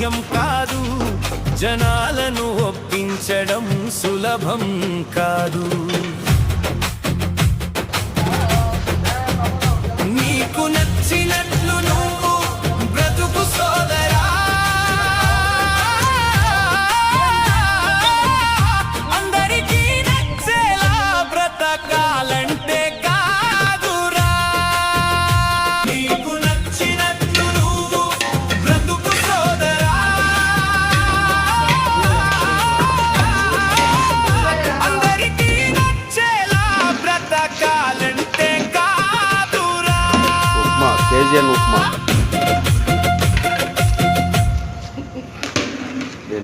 సాధ్యం కాదు, జనాలను ఒప్పించడం సులభం కాదు. నీకు నచ్చినట్లు నువ్వు బ్రతుకు సోదరా, అందరికీ నచ్చేలా బ్రతకాలంటే కాదురా. నీకు నచ్చినట్లు నువ్వు బ్రతుకు సోదరా, అందరికీ నచ్చేలా బ్రతకాలంటే కాదురా. ఉప్మా కేజీఎన్ ఉప్మా.